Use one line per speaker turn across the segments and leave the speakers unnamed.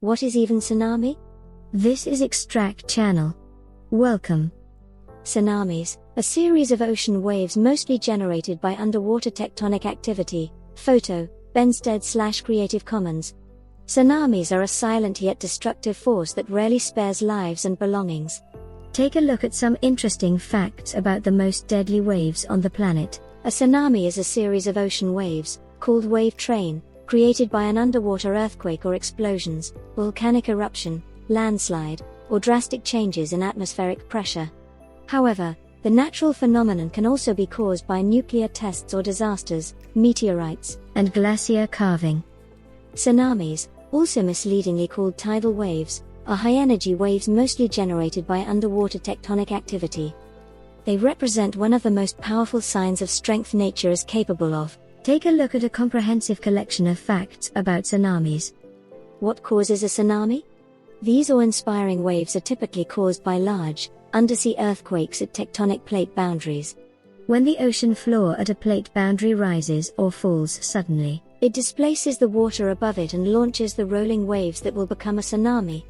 What is even tsunami?
This is Extract Channel. Welcome.
Tsunamis, a series of ocean waves mostly generated by underwater tectonic activity. Photo, Benstead/Creative Commons. Tsunamis are a silent yet destructive force that rarely spares lives and belongings.
Take a look at some interesting facts about the most deadly waves on the planet.
A tsunami is a series of ocean waves, called wave train, created by an underwater earthquake or explosions, volcanic eruption, landslide, or drastic changes in atmospheric pressure. However, the natural phenomenon can also be caused by nuclear tests or disasters, meteorites,
and glacier calving.
Tsunamis, also misleadingly called tidal waves, are high-energy waves mostly generated by underwater tectonic activity. They represent one of the most powerful signs of strength nature is capable of.
Take a look at a comprehensive collection of facts about tsunamis.
What causes a tsunami? These awe-inspiring waves are typically caused by large, undersea earthquakes at tectonic plate boundaries.
When the ocean floor at a plate boundary rises or falls suddenly,
it displaces the water above it and launches the rolling waves that will become a tsunami.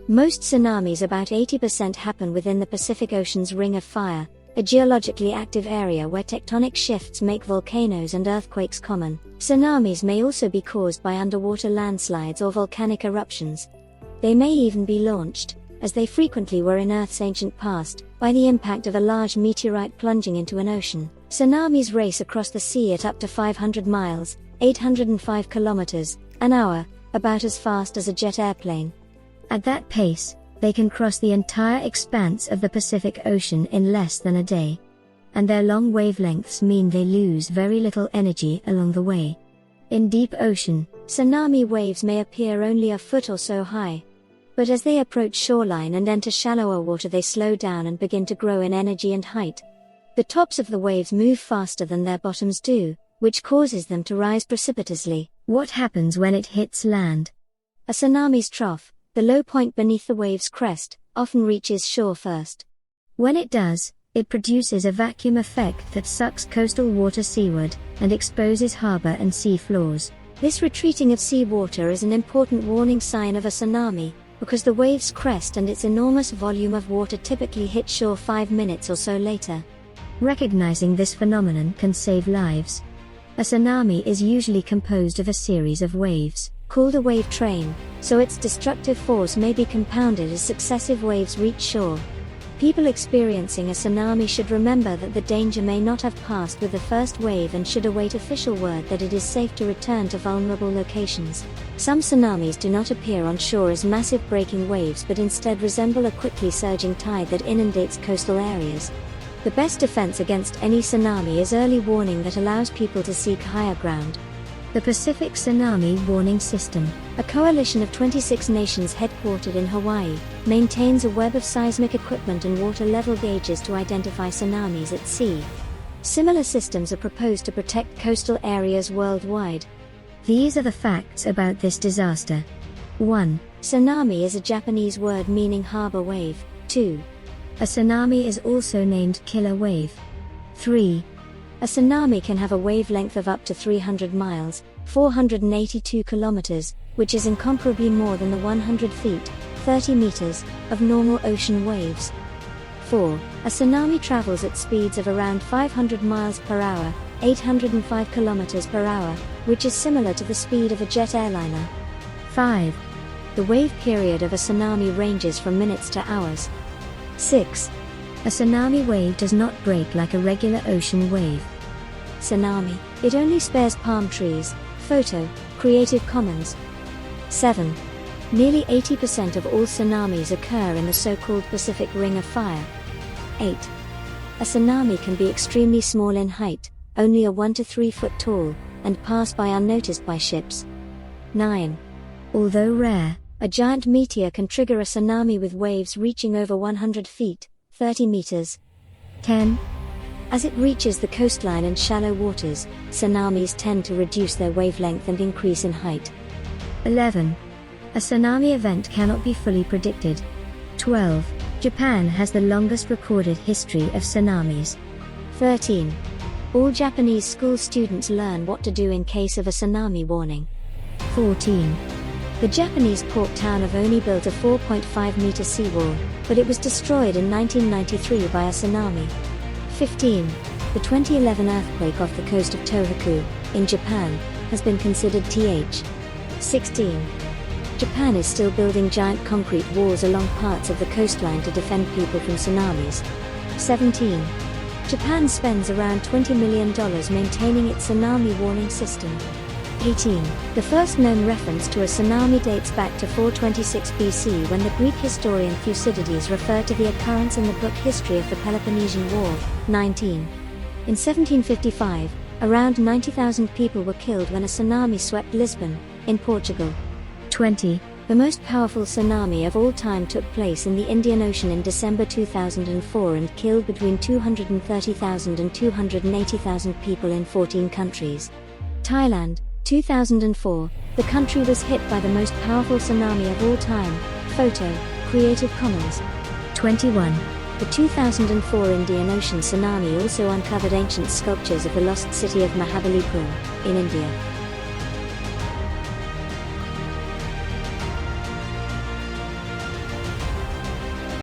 Most tsunamis, about 80%, happen within the Pacific Ocean's Ring of Fire, a geologically active area where tectonic shifts make volcanoes and earthquakes common. Tsunamis may also be caused by underwater landslides or volcanic eruptions. They may even be launched, as they frequently were in Earth's ancient past, by the impact of a large meteorite plunging into an ocean. Tsunamis race across the sea at up to 500 miles, 805 kilometers, an hour, about as fast as a jet airplane.
At that pace, they can cross the entire expanse of the Pacific Ocean in less than a day. And their long wavelengths mean they lose very little energy along the way. In deep ocean,
tsunami waves may appear only a foot or so high. But as they approach shoreline and enter shallower water, they slow down and begin to grow in energy and height. The tops of the waves move faster than their bottoms do, which causes them to rise precipitously.
What happens when it hits land?
A tsunami's trough, the low point beneath the wave's crest, often reaches shore first.
When it does, it produces a vacuum effect that sucks coastal water seaward and exposes harbor and sea floors.
This retreating of seawater is an important warning sign of a tsunami, because the wave's crest and its enormous volume of water typically hit shore 5 minutes or so later.
Recognizing this phenomenon can save lives. A tsunami is usually composed of a series of waves,
called a wave train, so its destructive force may be compounded as successive waves reach shore. People experiencing a tsunami should remember that the danger may not have passed with the first wave and should await official word that it is safe to return to vulnerable locations. Some tsunamis do not appear on shore as massive breaking waves but instead resemble a quickly surging tide that inundates coastal areas. The best defense against any tsunami is early warning that allows people to seek higher ground.
The Pacific Tsunami Warning System,
a coalition of 26 nations headquartered in Hawaii, maintains a web of seismic equipment and water level gauges to identify tsunamis at sea. Similar systems are proposed to protect coastal areas worldwide.
These are the facts about this disaster. 1.
Tsunami is a Japanese word meaning harbor wave. 2.
A tsunami is also named killer wave. 3.
A tsunami can have a wavelength of up to 300 miles, 482 kilometers, which is incomparably more than the 100 feet, 30 meters, of normal ocean waves. 4. A tsunami travels at speeds of around 500 miles per hour, 805 kilometers per hour, which is similar to the speed of a jet airliner.
5.
The wave period of a tsunami ranges from minutes to hours. 6.
A tsunami wave does not break like a regular ocean wave.
Tsunami, it only spares palm trees. Photo, Creative Commons. 7. Nearly 80% of all tsunamis occur in the so-called Pacific Ring of Fire. 8. A tsunami can be extremely small in height, only a 1 to 3 foot tall, and pass by unnoticed by ships. 9.
Although rare,
a giant meteor can trigger a tsunami with waves reaching over 100 feet, 30 meters.
10.
As it reaches the coastline and shallow waters, tsunamis tend to reduce their wavelength and increase in height.
11. A tsunami event cannot be fully predicted. 12. Japan has the longest recorded history of tsunamis.
13. All Japanese school students learn what to do in case of a tsunami warning.
14.
The Japanese port town of Oni built a 4.5-meter seawall, but it was destroyed in 1993 by a tsunami. 15. The 2011 earthquake off the coast of Tohoku, in Japan, has been considered th. 16. Japan is still building giant concrete walls along parts of the coastline to defend people from tsunamis. 17. Japan spends around $20 million maintaining its tsunami warning system. 18. The first known reference to a tsunami dates back to 426 BC when the Greek historian Thucydides referred to the occurrence in the book History of the Peloponnesian War. 19. In 1755, around 90,000 people were killed when a tsunami swept Lisbon, in Portugal.
20.
The most powerful tsunami of all time took place in the Indian Ocean in December 2004 and killed between 230,000 and 280,000 people in 14 countries. Thailand, 2004, the country was hit by the most powerful tsunami of all time. Photo, Creative Commons.
21.
The 2004 Indian Ocean tsunami also uncovered ancient sculptures of the lost city of Mahabalipuram, in India.